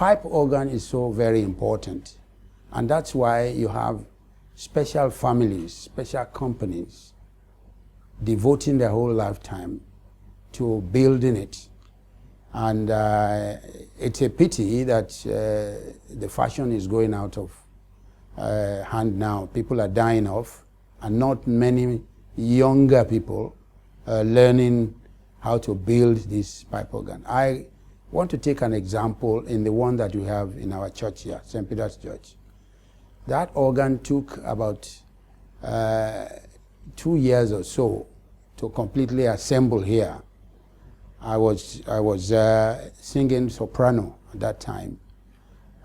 pipe organ is so very important, and that's why you have special families, special companies devoting their whole lifetime to building it. And it's a pity that the fashion is going out of hand now. People are dying off, and not many younger people learning how to build this pipe organ. I want to take an example in the one that we have in our church here, St. Peter's Church. That organ took about 2 years or so to completely assemble here. I was singing soprano at that time,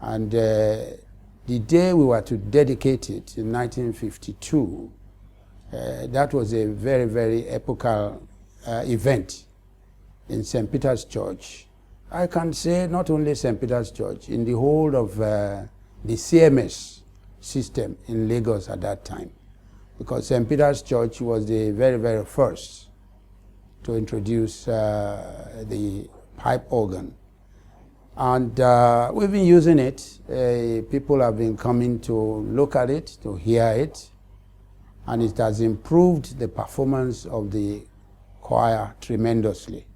and the day we were to dedicate it in 1952, that was a very, very epochal event in St. Peter's Church. I can say not only St. Peter's Church, in the whole of the CMS system in Lagos at that time, because St. Peter's Church was the very, very first to introduce the pipe organ. And we've been using it. People have been coming to look at it, to hear it, and it has improved the performance of the choir tremendously.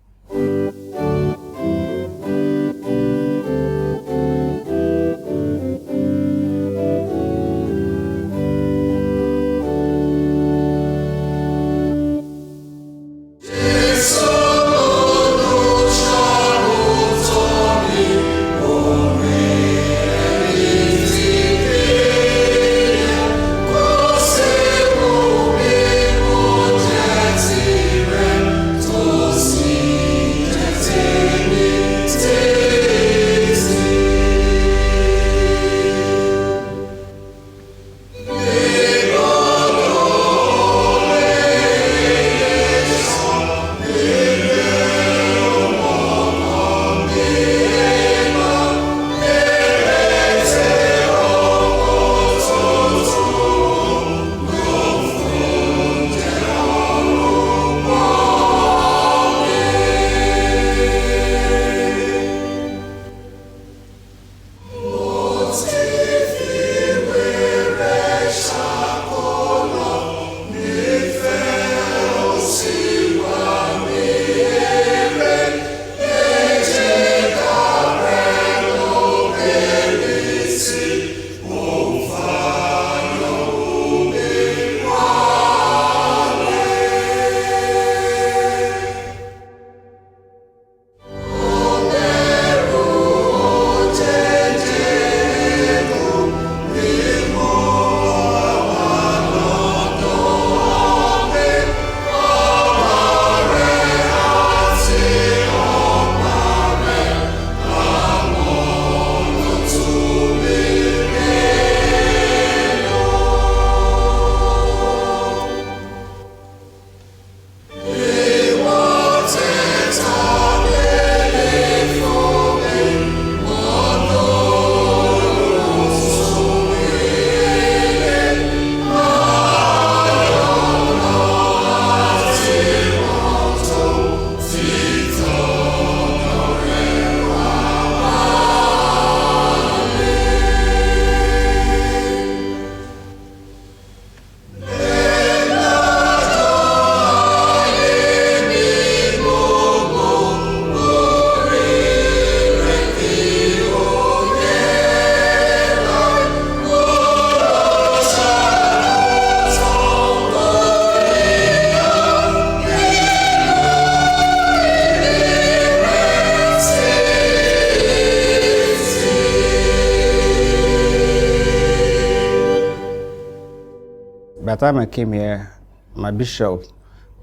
By the time I came here, my bishop,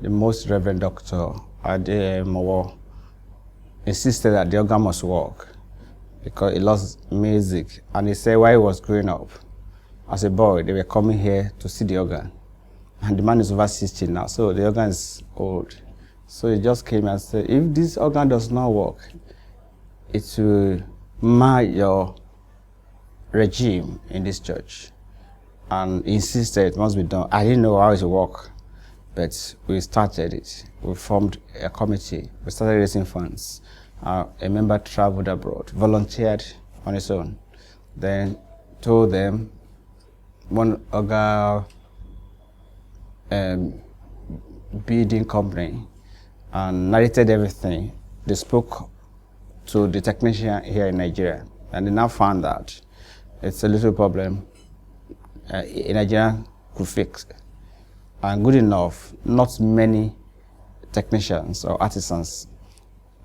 the Most Reverend Dr. Ade Mowo, insisted that the organ must work because he loves music. And he said while he was growing up, as a boy, they were coming here to see the organ. And the man is over 60 now, so the organ is old. So he just came and said, if this organ does not work, it will mar your regime in this church. And he insisted it must be done. I didn't know how it would work, but we started it. We formed a committee. We started raising funds. A member traveled abroad, volunteered on his own, then told them one organ bidding company and narrated everything. They spoke to the technician here in Nigeria, and they now found that it's a little problem in Nigeria could fix. And good enough, not many technicians or artisans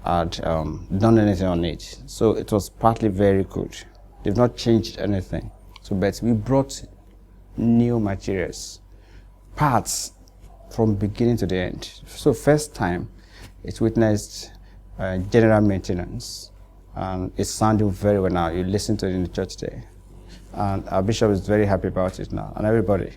had done anything on it. So it was partly very good. They've not changed anything. So, but we brought new materials, parts from beginning to the end. So first time, it witnessed general maintenance. And it's sounding very well now. You listen to it in the church today. And our bishop is very happy about it now, and everybody.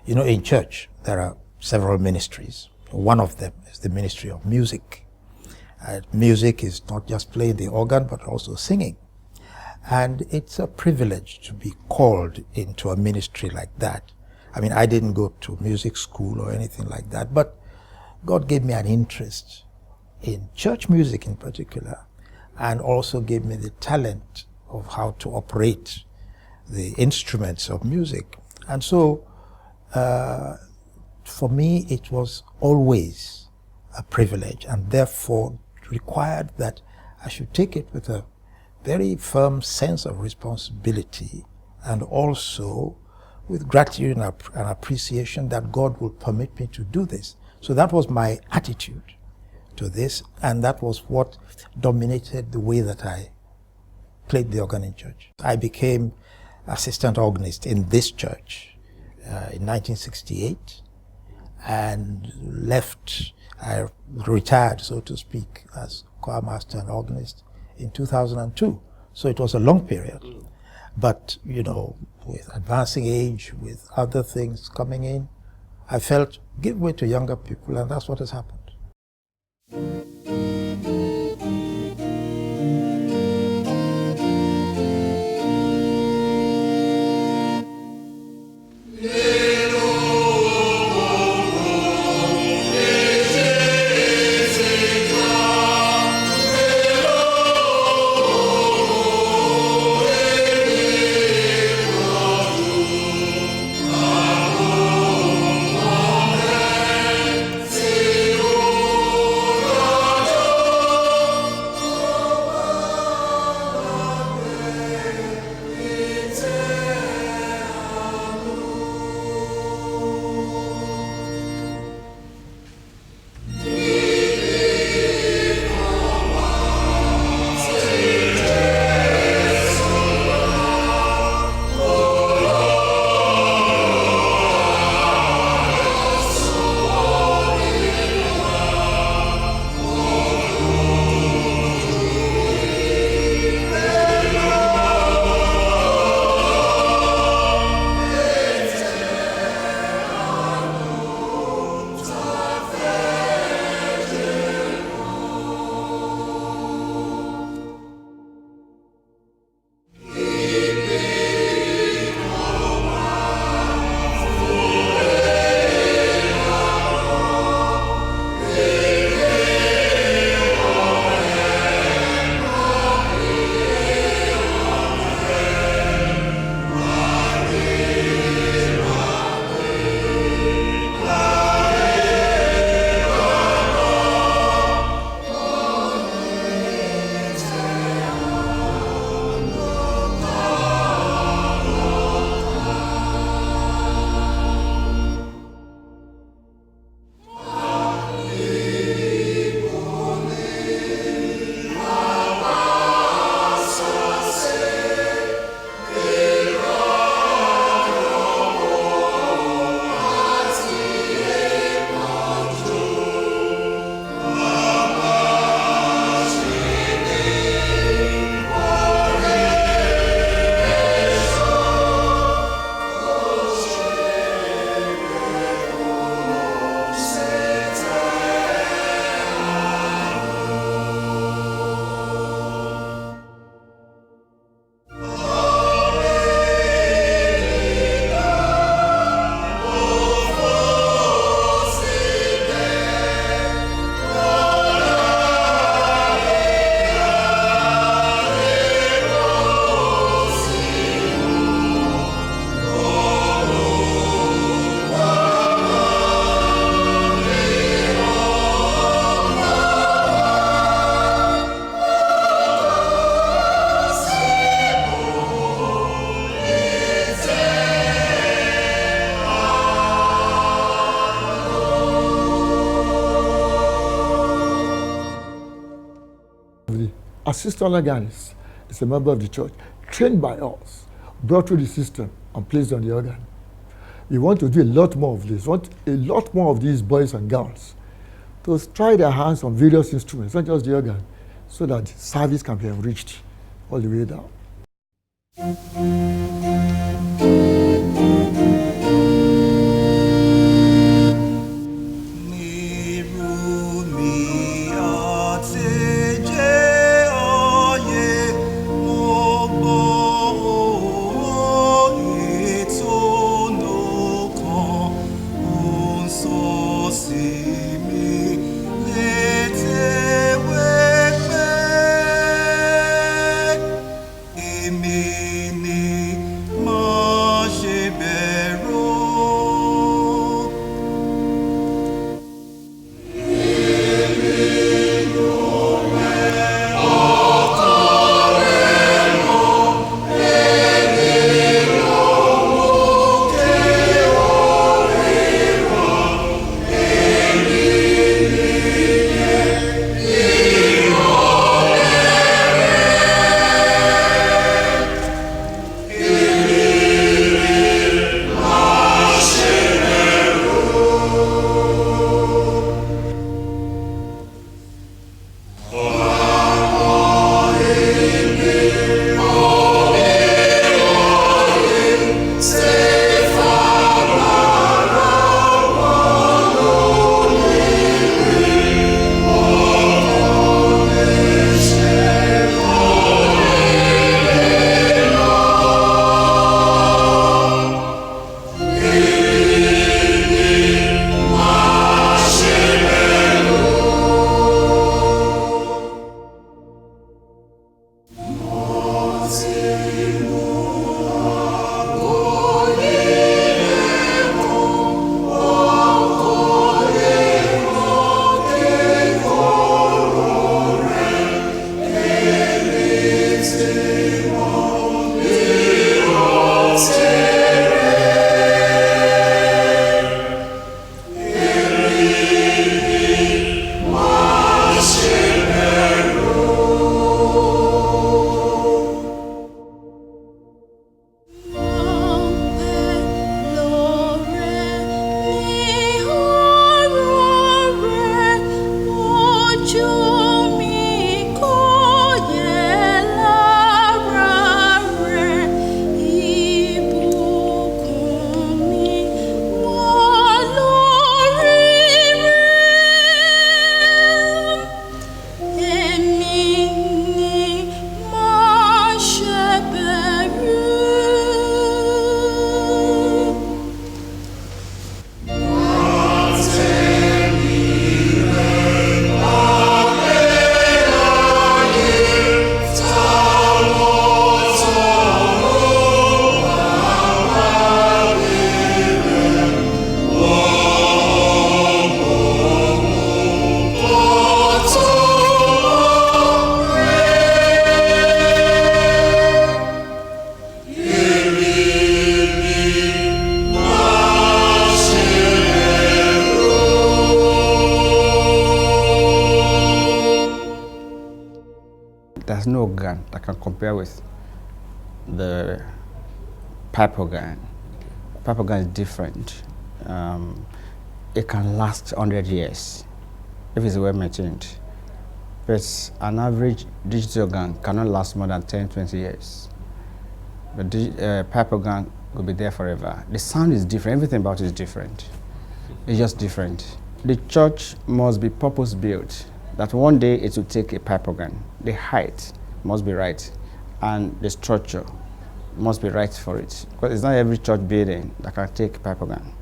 You know, in church, there are several ministries. One of them is the ministry of music. Music is not just playing the organ, but also singing. And it's a privilege to be called into a ministry like that. I mean, I didn't go to music school or anything like that, but God gave me an interest in church music in particular, and also gave me the talent of how to operate the instruments of music. And so, for me, it was always a privilege, and therefore required that I should take it with a very firm sense of responsibility, and also with gratitude and appreciation that God will permit me to do this. So that was my attitude to this, and that was what dominated the way that I played the organ in church. I became assistant organist in this church in 1968, and left, I retired, so to speak, as choir master and organist in 2002. So it was a long period. But, you know, with advancing age, with other things coming in, I felt, give way to younger people, and that's what has happened. Assistant organist is a member of the church, trained by us, brought through the system and placed on the organ. We want to do a lot more of this. We want a lot more of these boys and girls to try their hands on various instruments, not just the organ, so that service can be enriched all the way down. there's no organ that can compare with the pipe organ. Pipe organ is different. It can last 100 years if it's well maintained. But an average digital organ cannot last more than 10, 20 years. But pipe organ will be there forever. The sound is different, everything about it is different. It's just different. The church must be purpose-built, that one day it will take a pipe organ. The height must be right, and the structure must be right for it. Because it's not every church building that can take a pipe organ.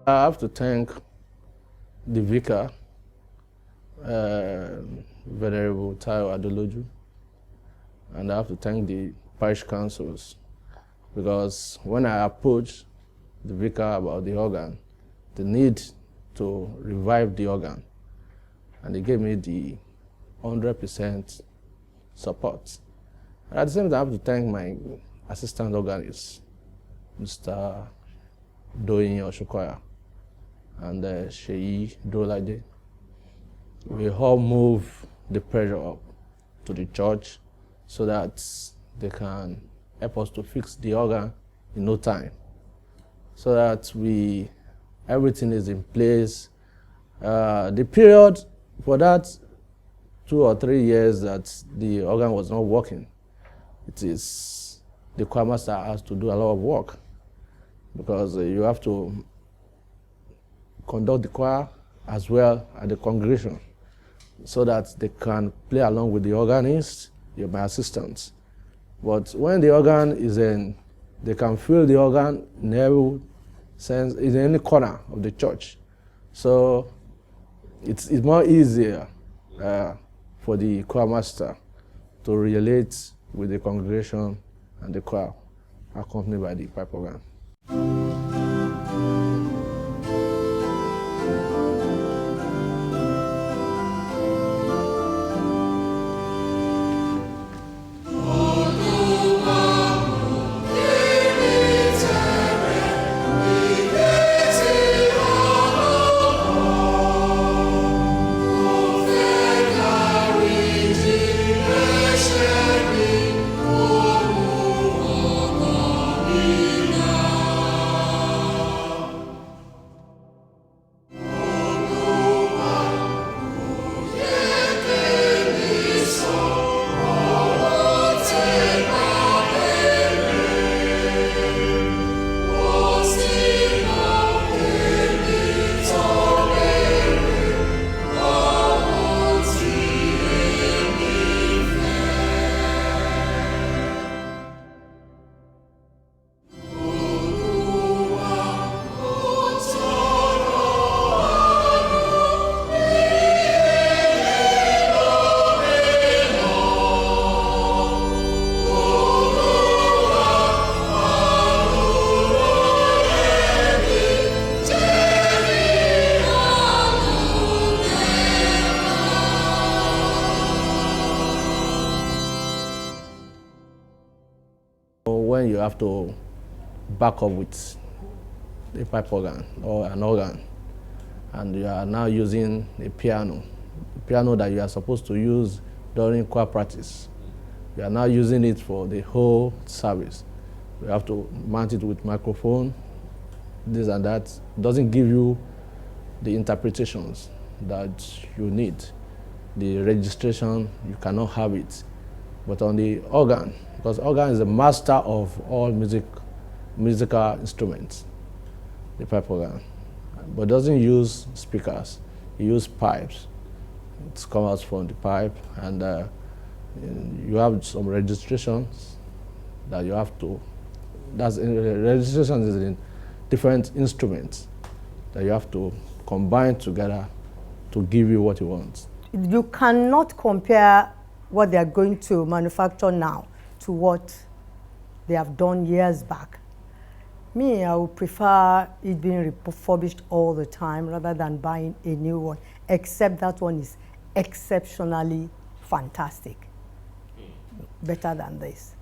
I have to thank the vicar, Venerable Tayo Adoloju, and I have to thank the parish councils, because when I approached the vicar about the organ, the need to revive the organ, and they gave me the 100% support. And at the same time, I have to thank my assistant organist, Mr. Doyin Oshukwaya, and Sheyi Dolade. We all move the pressure up to the church so that they can help us to fix the organ in no time, so that everything is in place. The period for that 2 or 3 years that the organ was not working, it is the choir master has to do a lot of work, because you have to conduct the choir as well as the congregation, so that they can play along with the organist, my assistants. But when the organ is in, they can feel the organ in every sense, in any corner of the church. So it's more easier for the choir master to relate with the congregation and the choir, accompanied by the pipe organ. when you have to back up with a pipe organ or an organ, and you are now using a piano that you are supposed to use during choir practice. You are now using it for the whole service. You have to mount it with microphone, this and that. It doesn't give you the interpretations that you need. The registration, you cannot have it. But on the organ, because organ is the master of all musical instruments, the pipe organ, but doesn't use speakers. It uses pipes. It comes out from the pipe, and you have some registrations that you have to. Registration is in different instruments that you have to combine together to give you what you want. You cannot compare what they are going to manufacture now to what they have done years back. Me, I would prefer it being refurbished all the time rather than buying a new one, except that one is exceptionally fantastic. Better than this.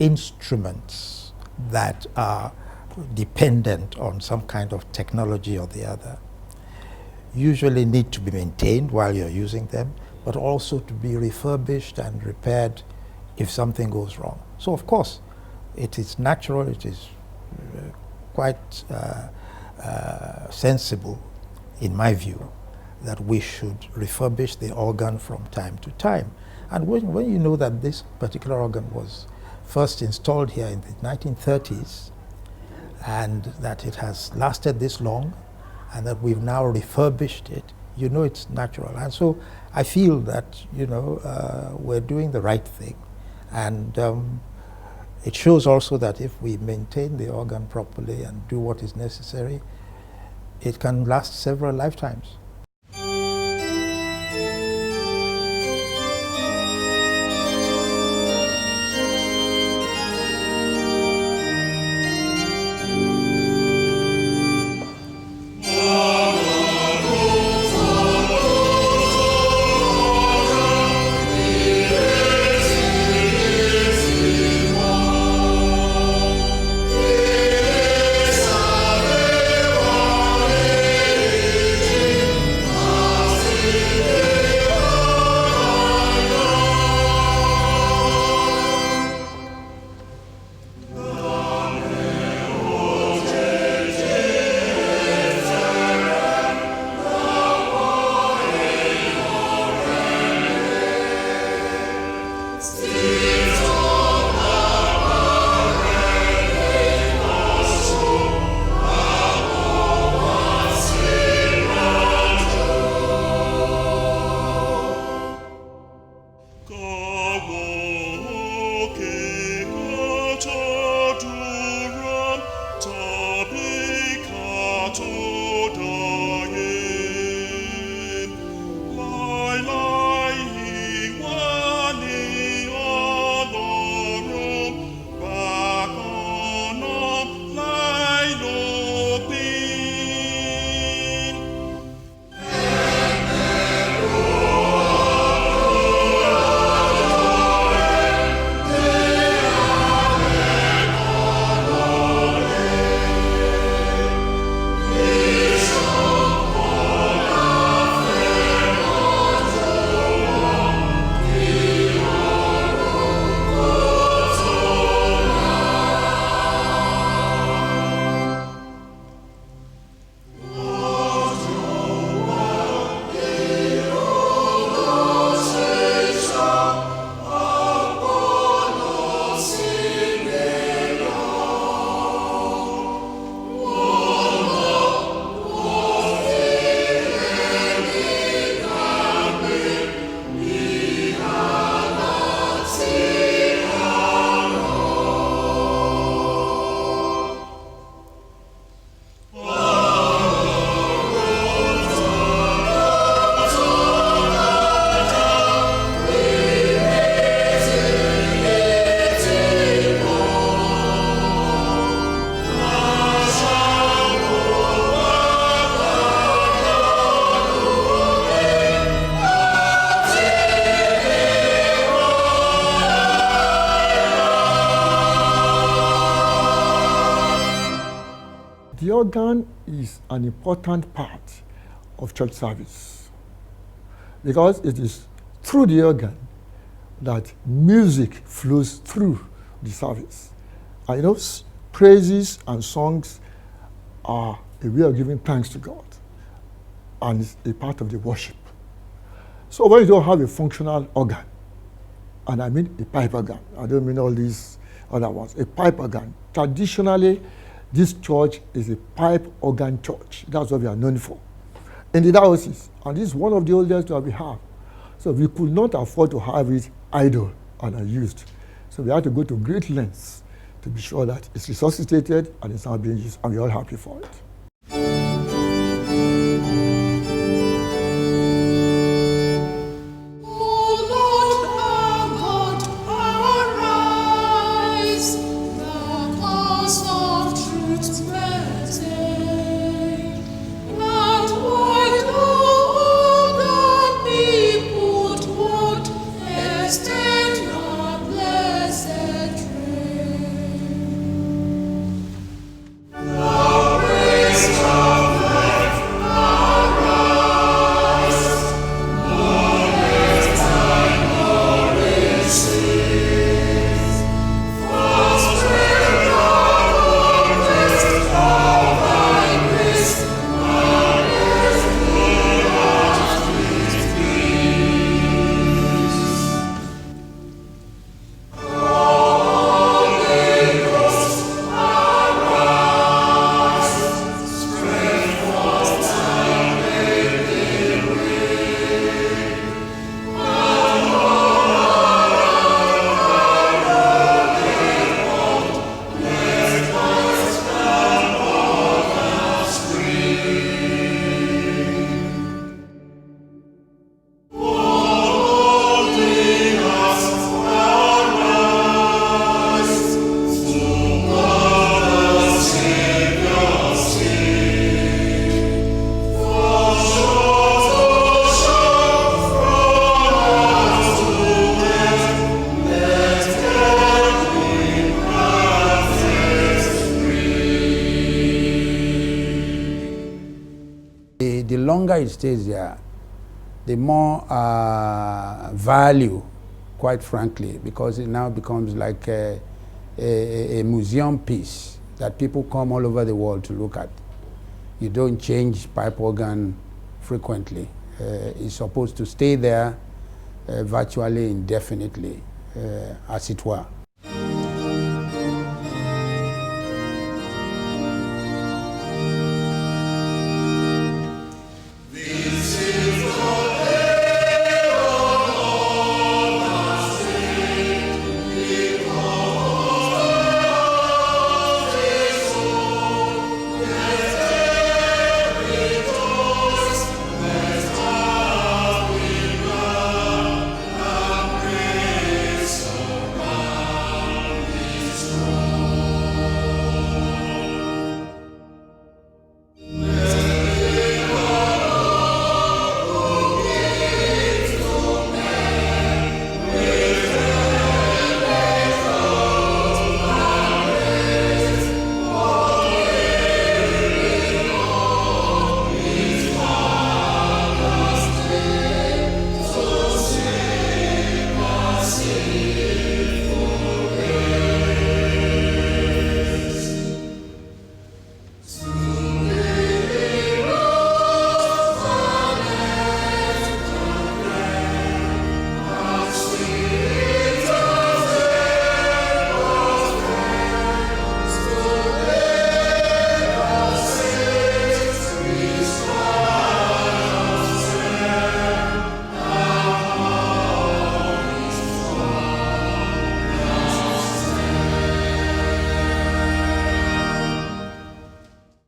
Instruments that are dependent on some kind of technology or the other usually need to be maintained while you're using them, but also to be refurbished and repaired if something goes wrong. So of course, it is natural, it is quite sensible, in my view, that we should refurbish the organ from time to time. And when you know that this particular organ was first installed here in the 1930s, and that it has lasted this long, and that we've now refurbished it, you know it's natural. And so I feel that, you know, we're doing the right thing. And it shows also that if we maintain the organ properly and do what is necessary, it can last several lifetimes. The organ is an important part of church service because it is through the organ that music flows through the service. And you know, praises and songs are a way of giving thanks to God, and it's a part of the worship. So when you don't have a functional organ, and I mean a pipe organ, I don't mean all these other ones, a pipe organ. Traditionally, this church is a pipe organ church. That's what we are known for in the diocese, and this is one of the oldest that we have. So we could not afford to have it idle and unused. So we had to go to great lengths to be sure that it's resuscitated and it's now being used, and we're all happy for it. Glory longer it stays there, the more value, quite frankly, because it now becomes like a museum piece that people come all over the world to look at. You don't change pipe organ frequently. It's supposed to stay there virtually indefinitely, as it were.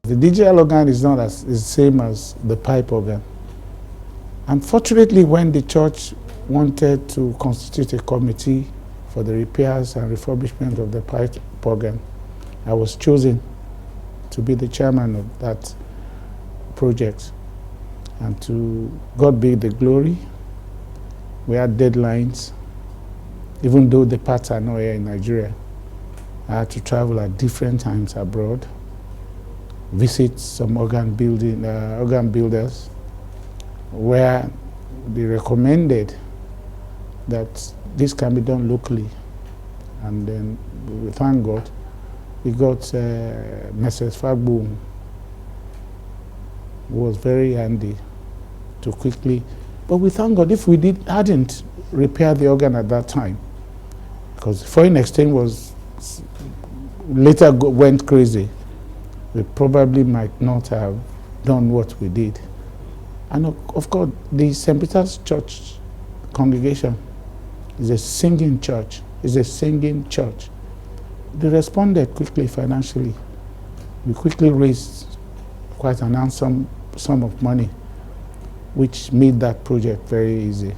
The digital organ is not as the same as the pipe organ. Unfortunately, when the church wanted to constitute a committee for the repairs and refurbishment of the pipe organ, I was chosen to be the chairman of that project. And to God be the glory, we had deadlines. Even though the parts are not here in Nigeria, I had to travel at different times abroad, visit some organ builders, where they recommended that this can be done locally. And then, we thank God, we got Mrs. Fagboom, who was very handy to quickly, but we thank God if we hadn't repaired the organ at that time, because foreign exchange was later went crazy, we probably might not have done what we did. And of course, the St. Peter's Church congregation is a singing church. It's a singing church. They responded quickly financially. We quickly raised quite an handsome sum of money, which made that project very easy.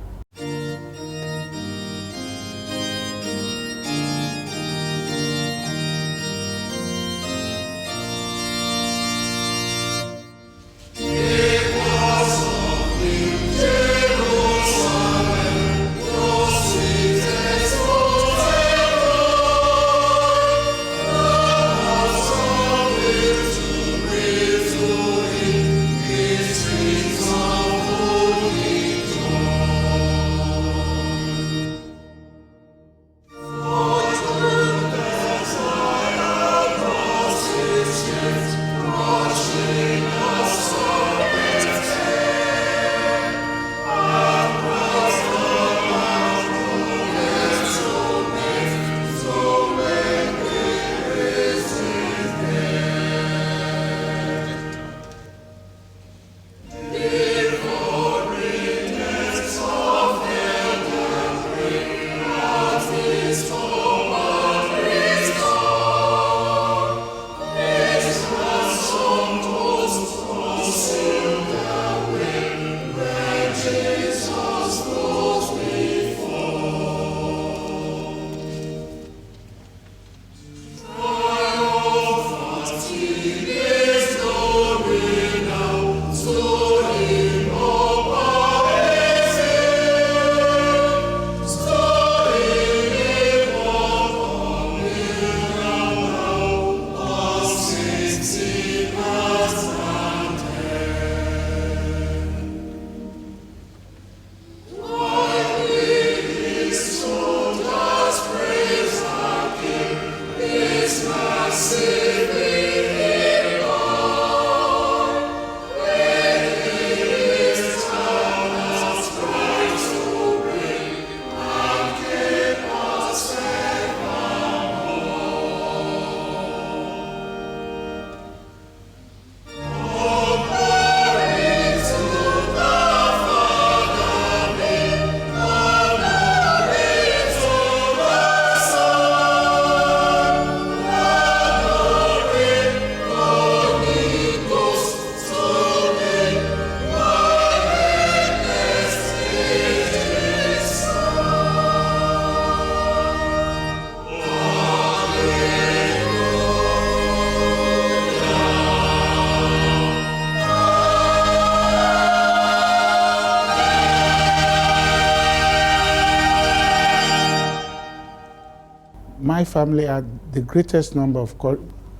My family had the greatest number of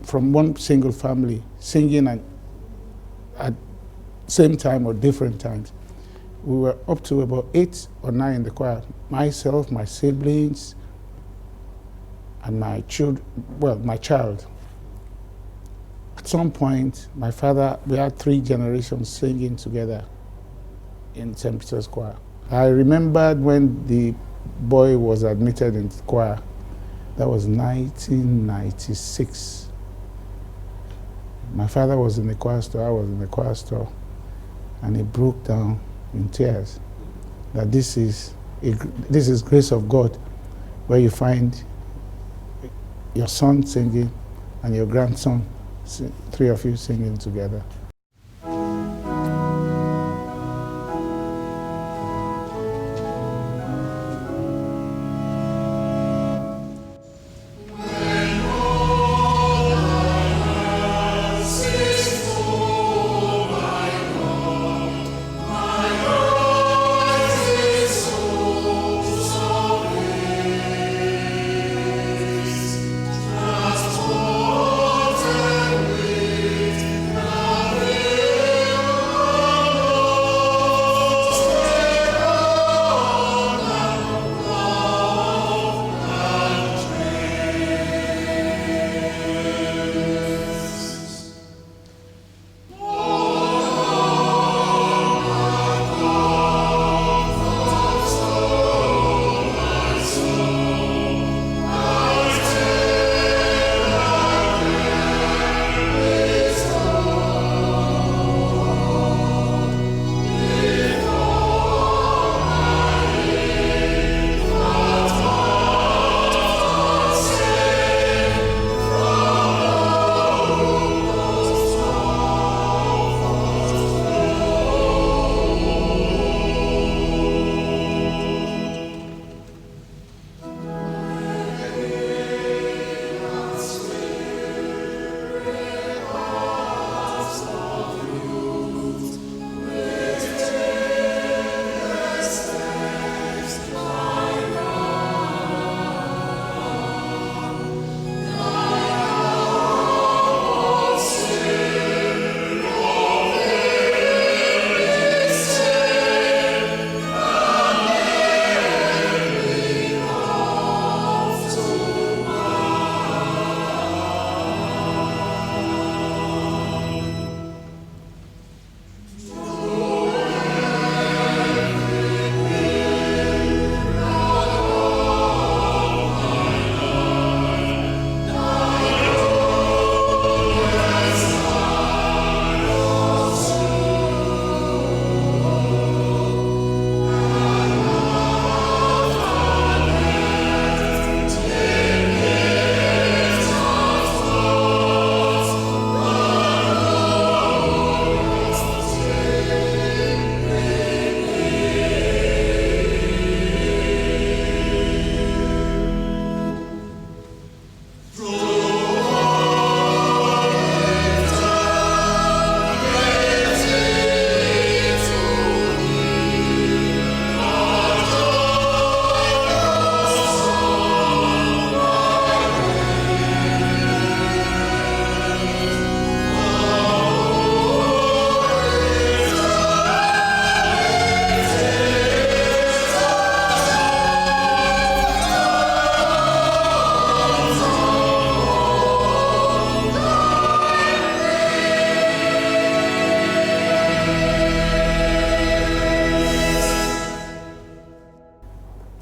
from one single family singing at same time or different times. We were up to about 8 or 9 in the choir. Myself, my siblings, and my child. At some point, my father, we had 3 generations singing together in St. Peter's choir. I remembered when the boy was admitted into the choir. That was 1996. My father was in the choir store, I was in the choir store, and he broke down in tears. That this is grace of God, where you find your son singing and your grandson, 3 of you singing together.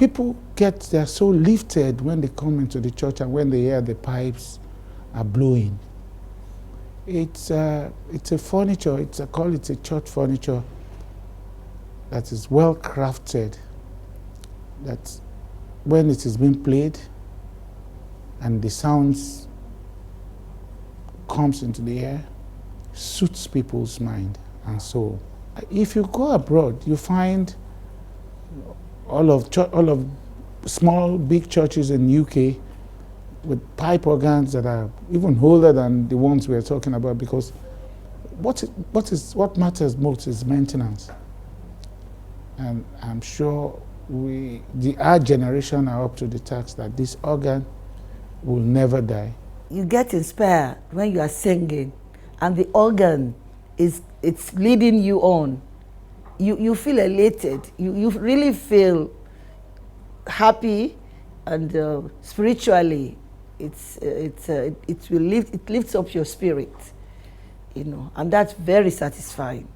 people they're so lifted when they come into the church and when they hear the pipes are blowing. It's a furniture, I call it a church furniture that is well crafted, that when it is being played and the sounds comes into the air, suits people's mind and soul. If you go abroad, you find all of small, big churches in UK with pipe organs that are even older than the ones we are talking about, because what matters most is maintenance. And I'm sure our generation are up to the task that this organ will never die. You get inspired when you are singing and the organ it's leading you on. You feel elated. You really feel happy, and spiritually it lifts up your spirit, and that's very satisfying.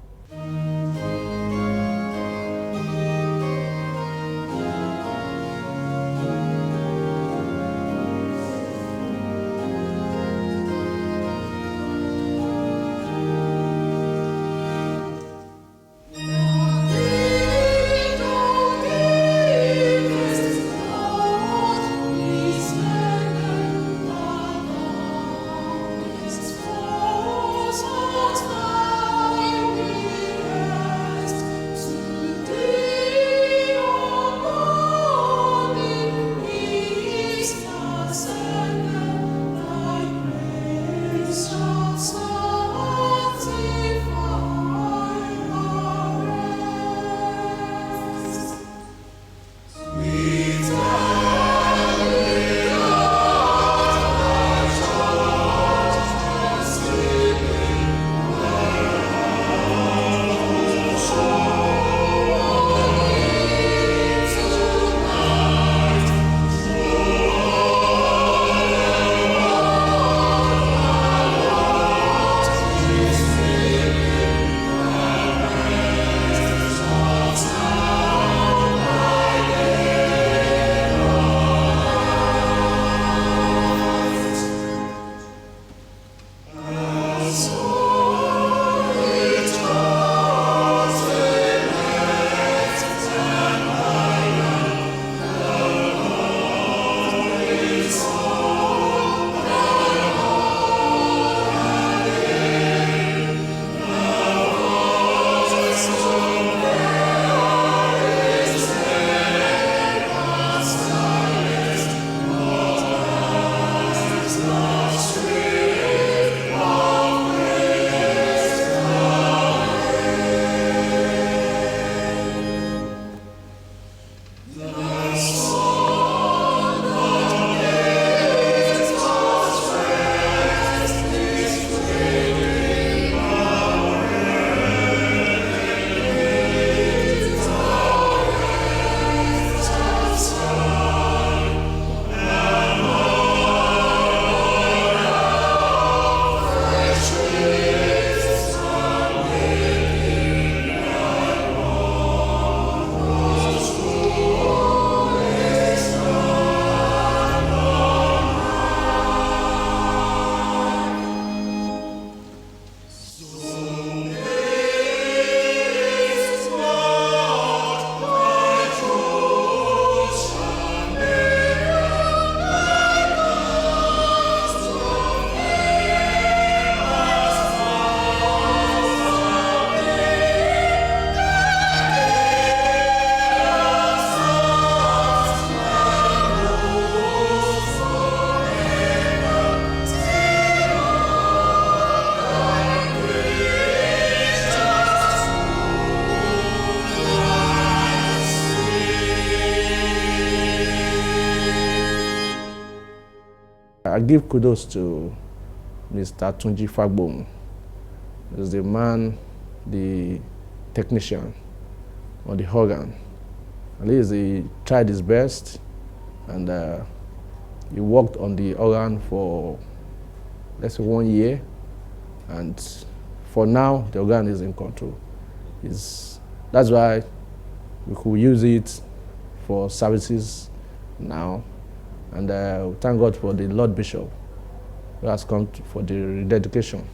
I give kudos to Mr. Tunji Fagbom. He's the man, the technician on the organ. At least he tried his best, and he worked on the organ for, let's say, 1 year. And for now, the organ is in control. That's why we could use it for services now. And we thank God for the Lord Bishop who has come for the rededication.